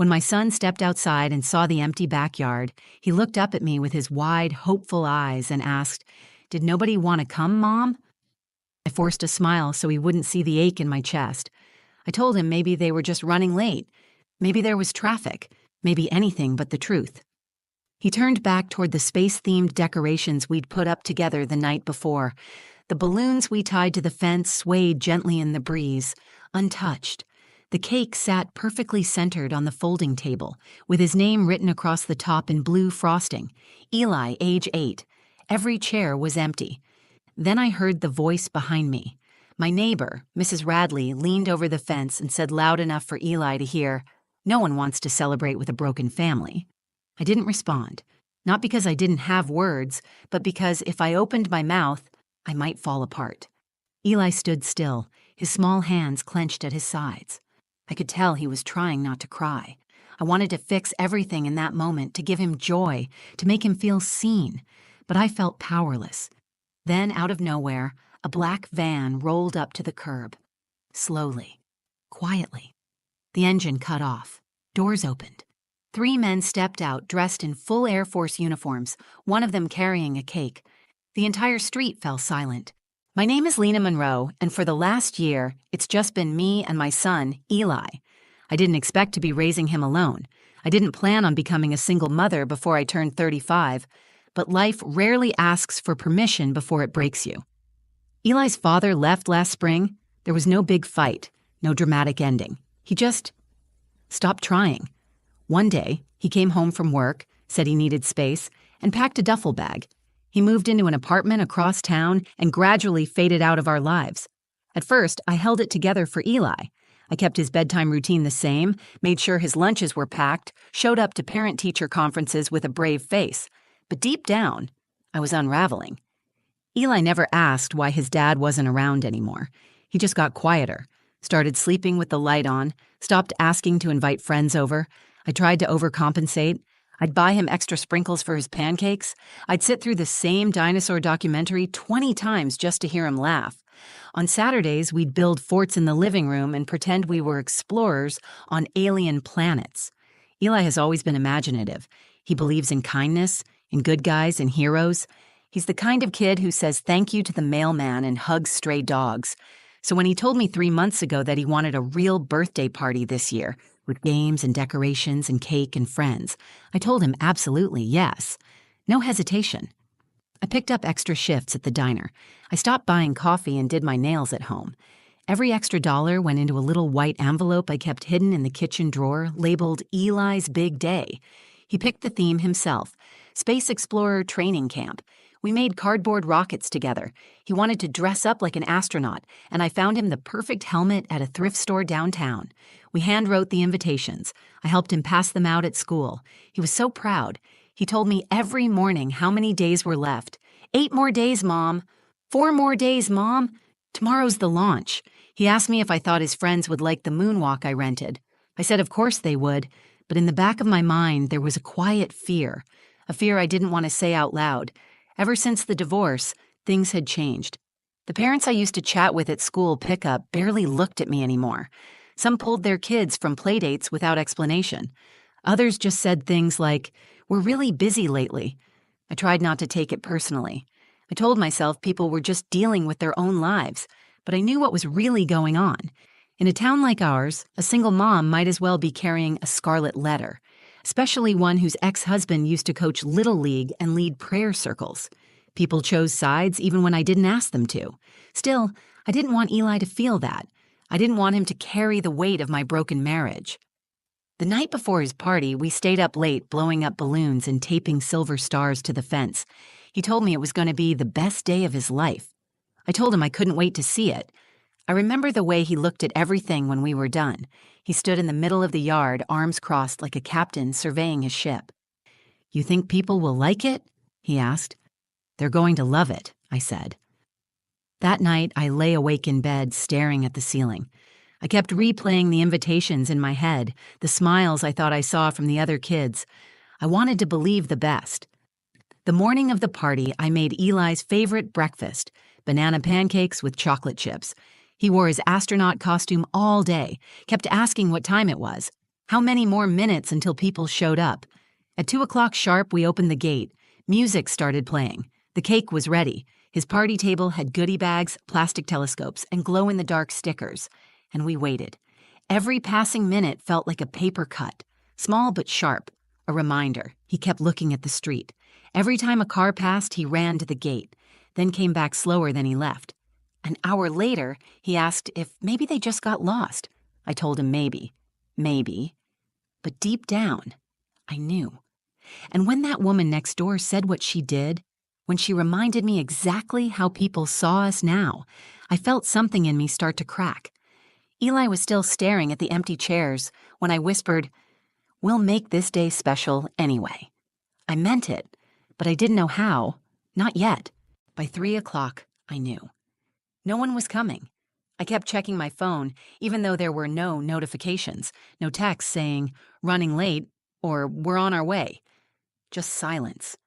When my son stepped outside and saw the empty backyard, he looked up at me with his wide, hopeful eyes and asked, "Did nobody want to come, Mom?" I forced a smile so he wouldn't see the ache in my chest. I told him maybe they were just running late. Maybe there was traffic. Maybe anything but the truth. He turned back toward the space-themed decorations we'd put up together the night before. The balloons we tied to the fence swayed gently in the breeze, untouched. The cake sat perfectly centered on the folding table, with his name written across the top in blue frosting. Eli, age 8. Every chair was empty. Then I heard the voice behind me. My neighbor, Mrs. Radley, leaned over the fence and said loud enough for Eli to hear, "No one wants to celebrate with a broken family." I didn't respond, not because I didn't have words, but because if I opened my mouth, I might fall apart. Eli stood still, his small hands clenched at his sides. I could tell he was trying not to cry. I wanted to fix everything in that moment, to give him joy, to make him feel seen, but I felt powerless. Then, out of nowhere, a black van rolled up to the curb. Slowly, quietly. The engine cut off. Doors opened. 3 men stepped out dressed in full Air Force uniforms, one of them carrying a cake. The entire street fell silent. My name is Lena Monroe, and for the last year, it's just been me and my son, Eli. I didn't expect to be raising him alone. I didn't plan on becoming a single mother before I turned 35, but life rarely asks for permission before it breaks you. Eli's father left last spring. There was no big fight, no dramatic ending. He just stopped trying. One day, he came home from work, said he needed space, and packed a duffel bag. He moved into an apartment across town and gradually faded out of our lives. At first, I held it together for Eli. I kept his bedtime routine the same, made sure his lunches were packed, showed up to parent-teacher conferences with a brave face. But deep down, I was unraveling. Eli never asked why his dad wasn't around anymore. He just got quieter, started sleeping with the light on, stopped asking to invite friends over. I tried to overcompensate. I'd buy him extra sprinkles for his pancakes. I'd sit through the same dinosaur documentary 20 times just to hear him laugh. On Saturdays, we'd build forts in the living room and pretend we were explorers on alien planets. Eli has always been imaginative. He believes in kindness, in good guys and heroes. He's the kind of kid who says thank you to the mailman and hugs stray dogs. So when he told me 3 months ago that he wanted a real birthday party this year, with games and decorations and cake and friends, I told him absolutely yes. No hesitation. I picked up extra shifts at the diner. I stopped buying coffee and did my nails at home. Every extra dollar went into a little white envelope I kept hidden in the kitchen drawer, labeled Eli's Big Day. He picked the theme himself, Space Explorer Training Camp. We made cardboard rockets together. He wanted to dress up like an astronaut, and I found him the perfect helmet at a thrift store downtown. We hand-wrote the invitations. I helped him pass them out at school. He was so proud. He told me every morning how many days were left. 8 more days, Mom. 4 more days, Mom. Tomorrow's the launch. He asked me if I thought his friends would like the moonwalk I rented. I said of course they would, but in the back of my mind there was a quiet fear, a fear I didn't want to say out loud. Ever since the divorce, things had changed. The parents I used to chat with at school pickup barely looked at me anymore. Some pulled their kids from playdates without explanation. Others just said things like, "We're really busy lately." I tried not to take it personally. I told myself people were just dealing with their own lives, but I knew what was really going on. In a town like ours, a single mom might as well be carrying a scarlet letter, especially one whose ex-husband used to coach Little League and lead prayer circles. People chose sides even when I didn't ask them to. Still, I didn't want Eli to feel that. I didn't want him to carry the weight of my broken marriage. The night before his party, we stayed up late blowing up balloons and taping silver stars to the fence. He told me it was going to be the best day of his life. I told him I couldn't wait to see it. I remember the way he looked at everything when we were done. He stood in the middle of the yard, arms crossed like a captain surveying his ship. "You think people will like it?" he asked. "They're going to love it," I said. That night, I lay awake in bed, staring at the ceiling. I kept replaying the invitations in my head, the smiles I thought I saw from the other kids. I wanted to believe the best. The morning of the party, I made Eli's favorite breakfast, banana pancakes with chocolate chips. He wore his astronaut costume all day, kept asking what time it was. How many more minutes until people showed up? At 2 o'clock sharp, we opened the gate. Music started playing. The cake was ready. His party table had goodie bags, plastic telescopes, and glow-in-the-dark stickers. And we waited. Every passing minute felt like a paper cut, small but sharp, a reminder. He kept looking at the street. Every time a car passed, he ran to the gate, then came back slower than he left. An hour later, he asked if maybe they just got lost. I told him maybe. But deep down, I knew. And when that woman next door said what she did, when she reminded me exactly how people saw us now, I felt something in me start to crack. Eli was still staring at the empty chairs when I whispered, "We'll make this day special anyway." I meant it, but I didn't know how. Not yet. By 3 o'clock, I knew. No one was coming. I kept checking my phone, even though there were no notifications, no texts saying, "running late," or "we're on our way." Just silence.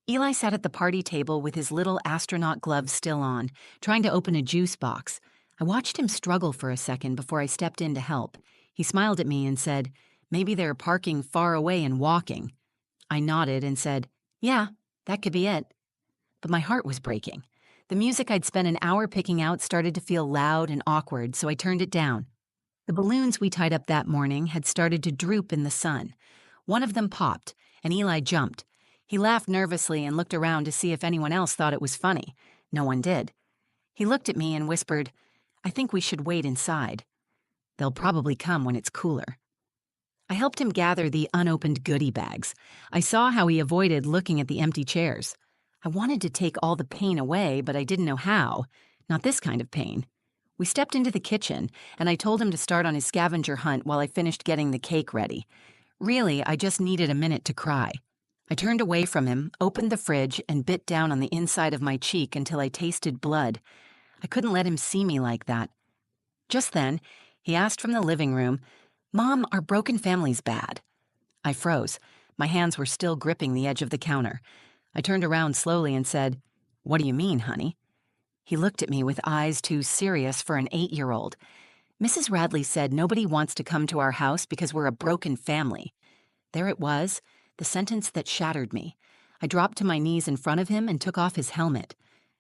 Eli sat at the party table with his little astronaut gloves still on, trying to open a juice box. I watched him struggle for a second before I stepped in to help. He smiled at me and said, "Maybe they're parking far away and walking." I nodded and said, "Yeah, that could be it." But my heart was breaking. The music I'd spent an hour picking out started to feel loud and awkward, so I turned it down. The balloons we tied up that morning had started to droop in the sun. One of them popped, and Eli jumped. He laughed nervously and looked around to see if anyone else thought it was funny. No one did. He looked at me and whispered, "I think we should wait inside. They'll probably come when it's cooler." I helped him gather the unopened goodie bags. I saw how he avoided looking at the empty chairs. I wanted to take all the pain away, but I didn't know how. Not this kind of pain. We stepped into the kitchen, and I told him to start on his scavenger hunt while I finished getting the cake ready. Really, I just needed a minute to cry. I turned away from him, opened the fridge, and bit down on the inside of my cheek until I tasted blood. I couldn't let him see me like that. Just then, he asked from the living room, "Mom, are broken families bad?" I froze. My hands were still gripping the edge of the counter. I turned around slowly and said, "What do you mean, honey?" He looked at me with eyes too serious for an 8-year-old. "Mrs. Radley said nobody wants to come to our house because we're a broken family." There it was, the sentence that shattered me. I dropped to my knees in front of him and took off his helmet.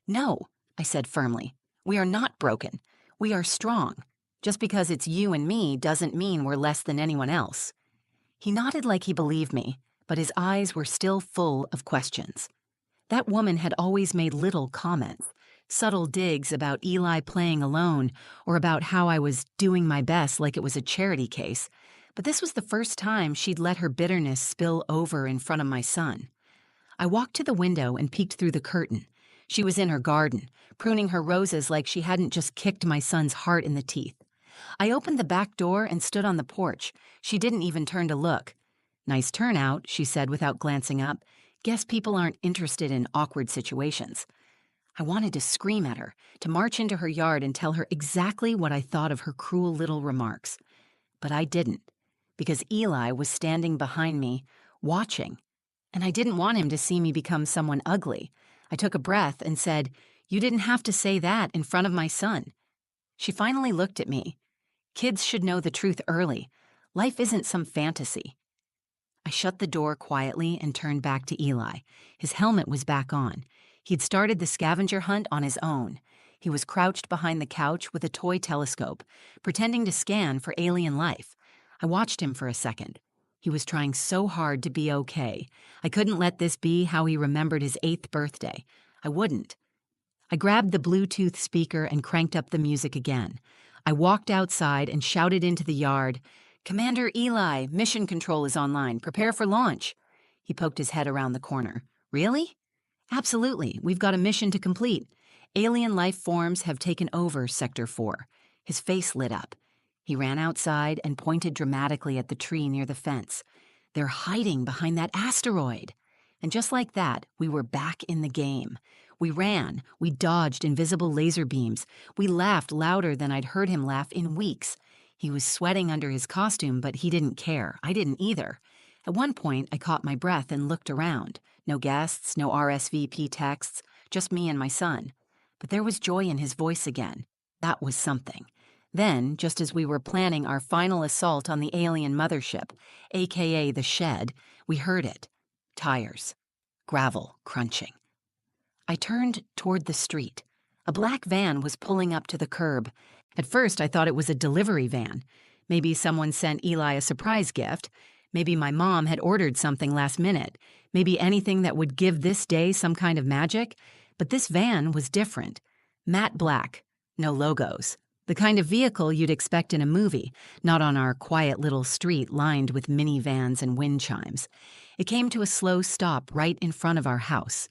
"No," I said firmly. "We are not broken. We are strong. Just because it's you and me doesn't mean we're less than anyone else." He nodded like he believed me, but his eyes were still full of questions. That woman had always made little comments, subtle digs about Eli playing alone or about how I was doing my best like it was a charity case, but this was the first time she'd let her bitterness spill over in front of my son. I walked to the window and peeked through the curtain. She was in her garden, pruning her roses like she hadn't just kicked my son's heart in the teeth. I opened the back door and stood on the porch. She didn't even turn to look. "Nice turnout," she said without glancing up. "Guess people aren't interested in awkward situations." I wanted to scream at her, to march into her yard and tell her exactly what I thought of her cruel little remarks. But I didn't, because Eli was standing behind me, watching, and I didn't want him to see me become someone ugly. I took a breath and said, "You didn't have to say that in front of my son." She finally looked at me. "Kids should know the truth early. Life isn't some fantasy." I shut the door quietly and turned back to Eli. His helmet was back on. He'd started the scavenger hunt on his own. He was crouched behind the couch with a toy telescope, pretending to scan for alien life. I watched him for a second. He was trying so hard to be okay. I couldn't let this be how he remembered his 8th birthday. I wouldn't. I grabbed the Bluetooth speaker and cranked up the music again. I walked outside and shouted into the yard, "Commander Eli, mission control is online. Prepare for launch." He poked his head around the corner. "Really?" "Absolutely. We've got a mission to complete. Alien life forms have taken over Sector 4. His face lit up. He ran outside and pointed dramatically at the tree near the fence. "They're hiding behind that asteroid." And just like that, we were back in the game. We ran, we dodged invisible laser beams, we laughed louder than I'd heard him laugh in weeks. He was sweating under his costume, but he didn't care. I didn't either. At one point, I caught my breath and looked around. No guests, no RSVP texts, just me and my son. But there was joy in his voice again. That was something. Then, just as we were planning our final assault on the alien mothership, aka the shed, we heard it. Tires. Gravel crunching. I turned toward the street. A black van was pulling up to the curb. At first, I thought it was a delivery van. Maybe someone sent Eli a surprise gift. Maybe my mom had ordered something last minute. Maybe anything that would give this day some kind of magic. But this van was different. Matte black. No logos. The kind of vehicle you'd expect in a movie, not on our quiet little street lined with minivans and wind chimes. It came to a slow stop right in front of our house.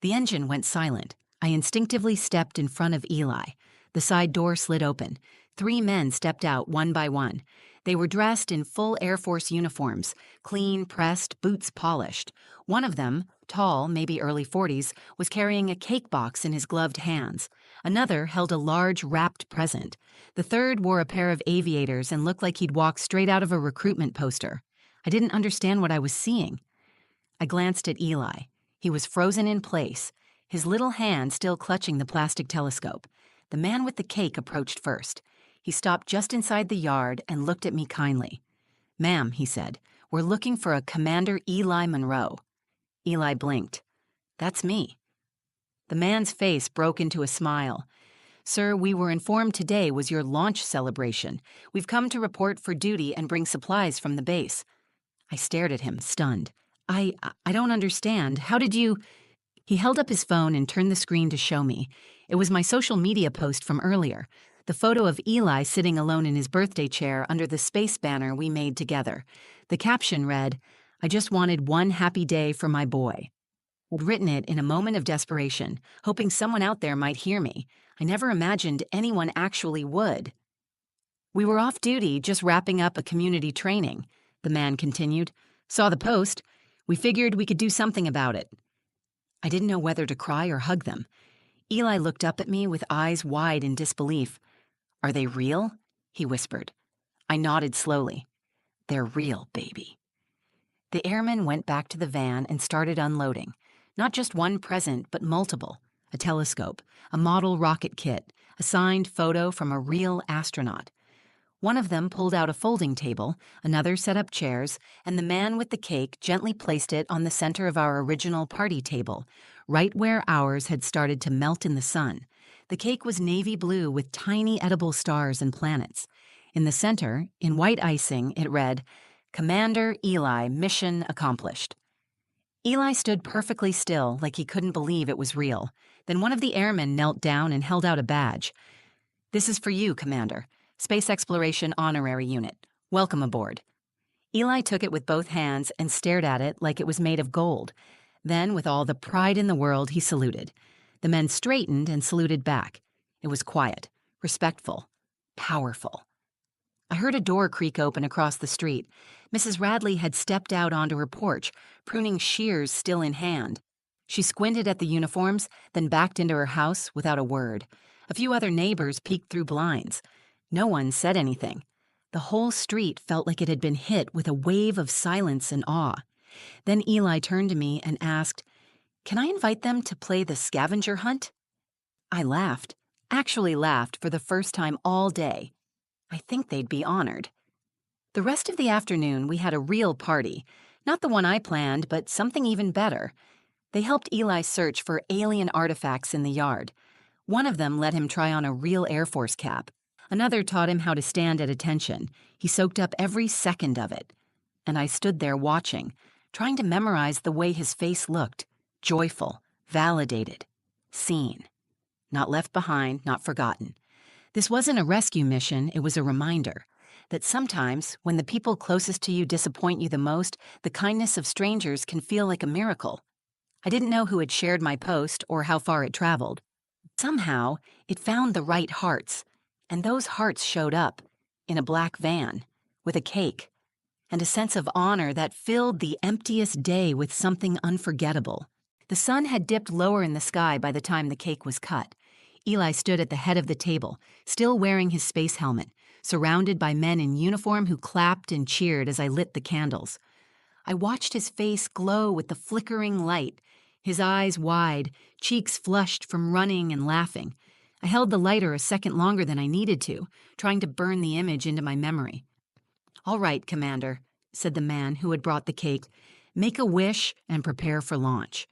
The engine went silent. I instinctively stepped in front of Eli. The side door slid open. 3 men stepped out one by one. They were dressed in full Air Force uniforms, clean, pressed, boots polished. One of them, tall, maybe early 40s, was carrying a cake box in his gloved hands. Another held a large wrapped present. The third wore a pair of aviators and looked like he'd walked straight out of a recruitment poster. I didn't understand what I was seeing. I glanced at Eli. He was frozen in place, his little hand still clutching the plastic telescope. The man with the cake approached first. He stopped just inside the yard and looked at me kindly. "Ma'am," he said, "we're looking for a Commander Eli Monroe." Eli blinked. "That's me." The man's face broke into a smile. "Sir, we were informed today was your launch celebration. We've come to report for duty and bring supplies from the base." I stared at him, stunned. I don't understand. How did you—" He held up his phone and turned the screen to show me. It was my social media post from earlier. The photo of Eli sitting alone in his birthday chair under the space banner we made together. The caption read, "I just wanted one happy day for my boy." I'd written it in a moment of desperation, hoping someone out there might hear me. I never imagined anyone actually would. "We were off duty, just wrapping up a community training," the man continued. "Saw the post. We figured we could do something about it." I didn't know whether to cry or hug them. Eli looked up at me with eyes wide in disbelief. "Are they real?" he whispered. I nodded slowly. "They're real, baby." The airmen went back to the van and started unloading. Not just one present, but multiple. A telescope, a model rocket kit, a signed photo from a real astronaut. One of them pulled out a folding table, another set up chairs, and the man with the cake gently placed it on the center of our original party table, right where ours had started to melt in the sun. The cake was navy blue with tiny edible stars and planets. In the center, in white icing, it read, "Commander Eli, mission accomplished." Eli stood perfectly still, like he couldn't believe it was real. Then one of the airmen knelt down and held out a badge. "This is for you, Commander. Space Exploration Honorary Unit. Welcome aboard." Eli took it with both hands and stared at it like it was made of gold. Then, with all the pride in the world, he saluted. The men straightened and saluted back. It was quiet, respectful, powerful. I heard a door creak open across the street. Mrs. Radley had stepped out onto her porch, pruning shears still in hand. She squinted at the uniforms, then backed into her house without a word. A few other neighbors peeked through blinds. No one said anything. The whole street felt like it had been hit with a wave of silence and awe. Then Eli turned to me and asked, "Can I invite them to play the scavenger hunt?" I laughed, actually laughed for the first time all day. I think they'd be honored. The rest of the afternoon, we had a real party. Not the one I planned, but something even better. They helped Eli search for alien artifacts in the yard. One of them let him try on a real Air Force cap. Another taught him how to stand at attention. He soaked up every second of it. And I stood there watching, trying to memorize the way his face looked. Joyful, validated, seen. Not left behind, not forgotten. This wasn't a rescue mission, it was a reminder that sometimes, when the people closest to you disappoint you the most, the kindness of strangers can feel like a miracle. I didn't know who had shared my post or how far it traveled. Somehow, it found the right hearts, and those hearts showed up in a black van with a cake and a sense of honor that filled the emptiest day with something unforgettable. The sun had dipped lower in the sky by the time the cake was cut. Eli stood at the head of the table, still wearing his space helmet, surrounded by men in uniform who clapped and cheered as I lit the candles. I watched his face glow with the flickering light, his eyes wide, cheeks flushed from running and laughing. I held the lighter a second longer than I needed to, trying to burn the image into my memory. "All right, Commander," said the man who had brought the cake. "Make a wish and prepare for launch."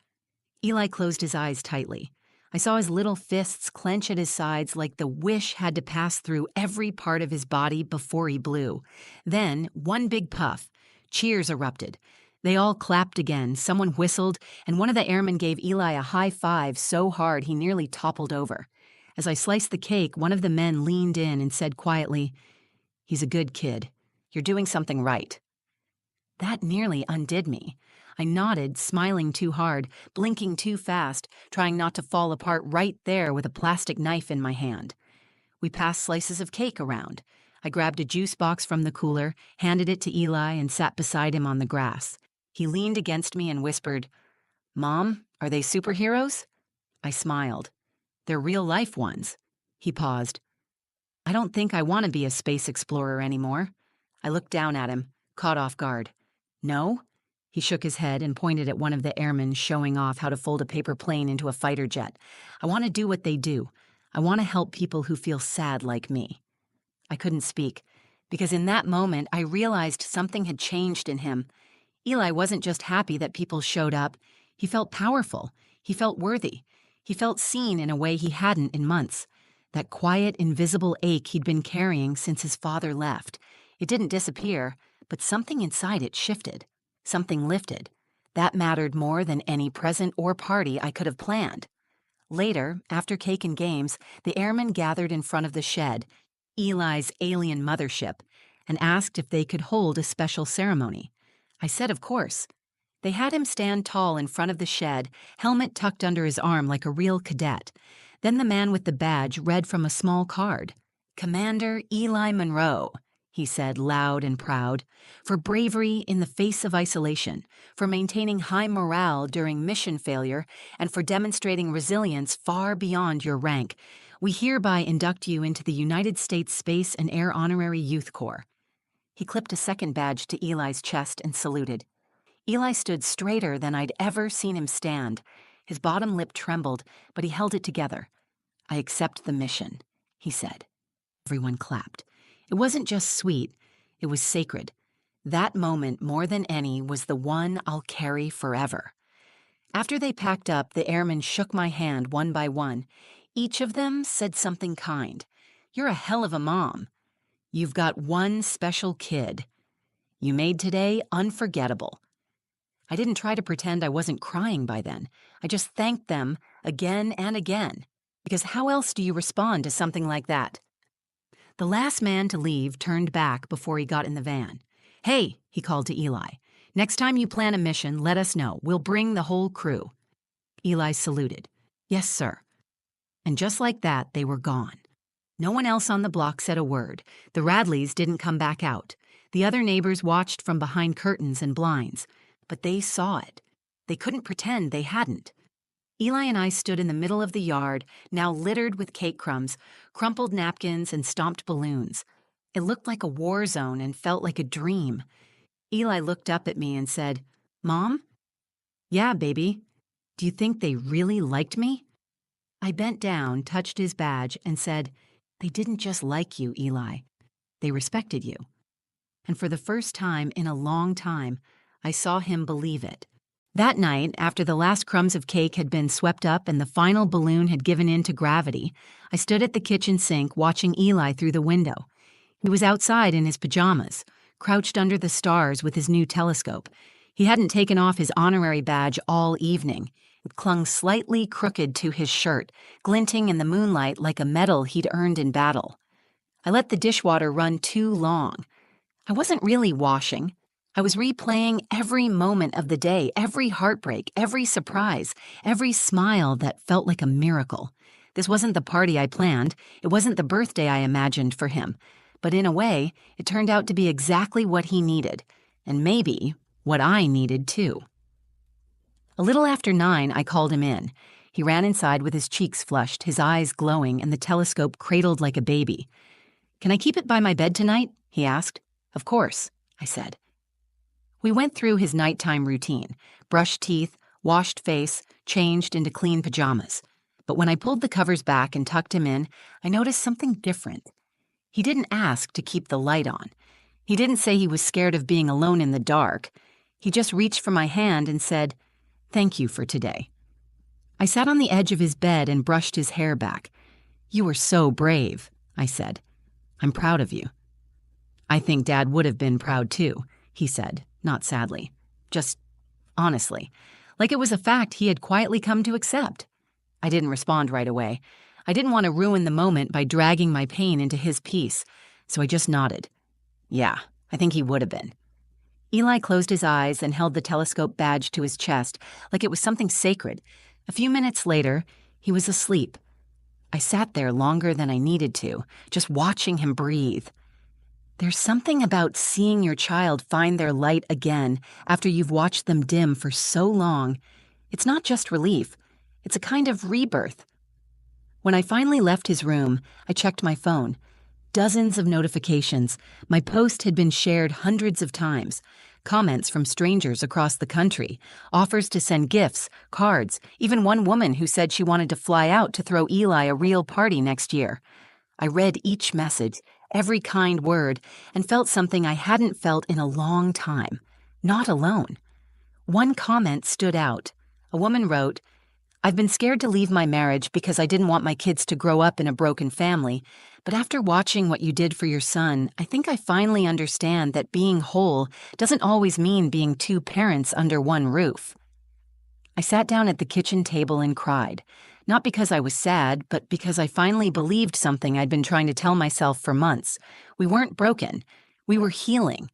Eli closed his eyes tightly. I saw his little fists clench at his sides like the wish had to pass through every part of his body before he blew. Then, one big puff. Cheers erupted. They all clapped again, someone whistled, and one of the airmen gave Eli a high five so hard he nearly toppled over. As I sliced the cake, one of the men leaned in and said quietly, "He's a good kid. You're doing something right." That nearly undid me. I nodded, smiling too hard, blinking too fast, trying not to fall apart right there with a plastic knife in my hand. We passed slices of cake around. I grabbed a juice box from the cooler, handed it to Eli, and sat beside him on the grass. He leaned against me and whispered, "Mom, are they superheroes?" I smiled. "They're real-life ones." He paused. "I don't think I want to be a space explorer anymore." I looked down at him, caught off guard. "No?" He shook his head and pointed at one of the airmen showing off how to fold a paper plane into a fighter jet. "I want to do what they do. I want to help people who feel sad like me." I couldn't speak, because in that moment I realized something had changed in him. Eli wasn't just happy that people showed up. He felt powerful. He felt worthy. He felt seen in a way he hadn't in months. That quiet, invisible ache he'd been carrying since his father left. It didn't disappear, but something inside it shifted. Something lifted. That mattered more than any present or party I could have planned. Later, after cake and games, the airmen gathered in front of the shed, Eli's alien mothership, and asked if they could hold a special ceremony. I said of course. They had him stand tall in front of the shed, helmet tucked under his arm like a real cadet. Then the man with the badge read from a small card. "Commander Eli Monroe," he said loud and proud, "for bravery in the face of isolation, for maintaining high morale during mission failure, and for demonstrating resilience far beyond your rank, we hereby induct you into the United States Space and Air Honorary Youth Corps." He clipped a second badge to Eli's chest and saluted. Eli stood straighter than I'd ever seen him stand. His bottom lip trembled, but he held it together. "I accept the mission," he said. Everyone clapped. It wasn't just sweet, it was sacred. That moment, more than any, was the one I'll carry forever. After they packed up, the airmen shook my hand one by one. Each of them said something kind. "You're a hell of a mom. You've got one special kid. You made today unforgettable." I didn't try to pretend I wasn't crying by then. I just thanked them again and again. Because how else do you respond to something like that? The last man to leave turned back before he got in the van. "Hey," he called to Eli. "Next time you plan a mission, let us know. We'll bring the whole crew." Eli saluted. "Yes, sir." And just like that, they were gone. No one else on the block said a word. The Radleys didn't come back out. The other neighbors watched from behind curtains and blinds. But they saw it. They couldn't pretend they hadn't. Eli and I stood in the middle of the yard, now littered with cake crumbs, crumpled napkins, and stomped balloons. It looked like a war zone and felt like a dream. Eli looked up at me and said, "Mom?" "Yeah, baby. Do you think they really liked me?" I bent down, touched his badge, and said, "They didn't just like you, Eli. They respected you." And for the first time in a long time, I saw him believe it. That night, after the last crumbs of cake had been swept up and the final balloon had given in to gravity, I stood at the kitchen sink watching Eli through the window. He was outside in his pajamas, crouched under the stars with his new telescope. He hadn't taken off his honorary badge all evening. It clung slightly crooked to his shirt, glinting in the moonlight like a medal he'd earned in battle. I let the dishwater run too long. I wasn't really washing. I was replaying every moment of the day, every heartbreak, every surprise, every smile that felt like a miracle. This wasn't the party I planned. It wasn't the birthday I imagined for him. But in a way, it turned out to be exactly what he needed, and maybe what I needed too. A little after 9, I called him in. He ran inside with his cheeks flushed, his eyes glowing, and the telescope cradled like a baby. "Can I keep it by my bed tonight?" he asked. "Of course," I said. We went through his nighttime routine, brushed teeth, washed face, changed into clean pajamas. But when I pulled the covers back and tucked him in, I noticed something different. He didn't ask to keep the light on. He didn't say he was scared of being alone in the dark. He just reached for my hand and said, "Thank you for today." I sat on the edge of his bed and brushed his hair back. "You were so brave," I said. "I'm proud of you." "I think Dad would have been proud too," he said, not sadly. Just honestly, like it was a fact he had quietly come to accept. I didn't respond right away. I didn't want to ruin the moment by dragging my pain into his peace, so I just nodded. Yeah, I think he would have been. Eli closed his eyes and held the telescope badge to his chest like it was something sacred. A few minutes later, he was asleep. I sat there longer than I needed to, just watching him breathe. There's something about seeing your child find their light again after you've watched them dim for so long. It's not just relief, it's a kind of rebirth. When I finally left his room, I checked my phone. Dozens of notifications. My post had been shared hundreds of times. Comments from strangers across the country. Offers to send gifts, cards, even one woman who said she wanted to fly out to throw Eli a real party next year. I read each message, every kind word, and felt something I hadn't felt in a long time. Not alone. One comment stood out. A woman wrote, "I've been scared to leave my marriage because I didn't want my kids to grow up in a broken family, but after watching what you did for your son, I think I finally understand that being whole doesn't always mean being two parents under one roof." I sat down at the kitchen table and cried, not because I was sad, but because I finally believed something I'd been trying to tell myself for months. We weren't broken. We were healing.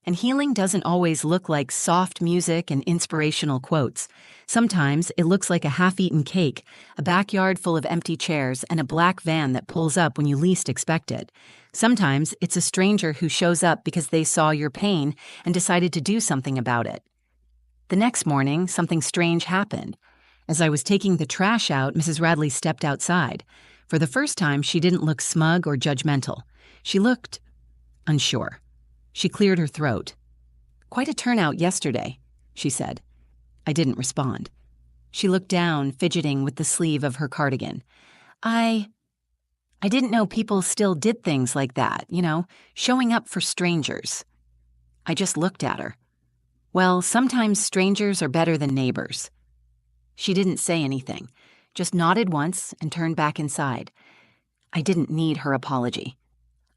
And healing doesn't always look like soft music and inspirational quotes. Sometimes it looks like a half-eaten cake, a backyard full of empty chairs, and a black van that pulls up when you least expect it. Sometimes it's a stranger who shows up because they saw your pain and decided to do something about it. The next morning, something strange happened. As I was taking the trash out, Mrs. Radley stepped outside. For the first time, she didn't look smug or judgmental. She looked unsure. She cleared her throat. "Quite a turnout yesterday," she said. I didn't respond. She looked down, fidgeting with the sleeve of her cardigan. I didn't know people still did things like that, showing up for strangers." I just looked at her. "Well, sometimes strangers are better than neighbors." She didn't say anything, just nodded once and turned back inside. I didn't need her apology.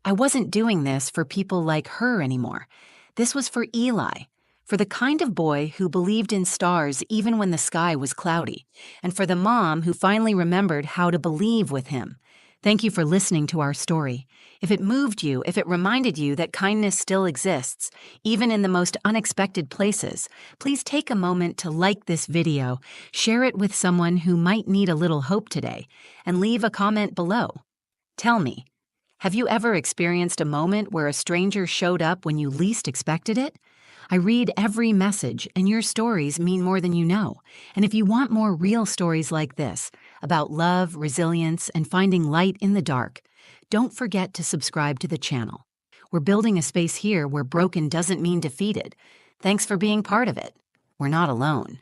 I wasn't doing this for people like her anymore. This was for Eli, for the kind of boy who believed in stars even when the sky was cloudy, and for the mom who finally remembered how to believe with him. Thank you for listening to our story. If it moved you, if it reminded you that kindness still exists, even in the most unexpected places, please take a moment to like this video, share it with someone who might need a little hope today, and leave a comment below. Tell me, have you ever experienced a moment where a stranger showed up when you least expected it? I read every message, and your stories mean more than you know. And if you want more real stories like this, about love, resilience, and finding light in the dark, don't forget to subscribe to the channel. We're building a space here where broken doesn't mean defeated. Thanks for being part of it. We're not alone.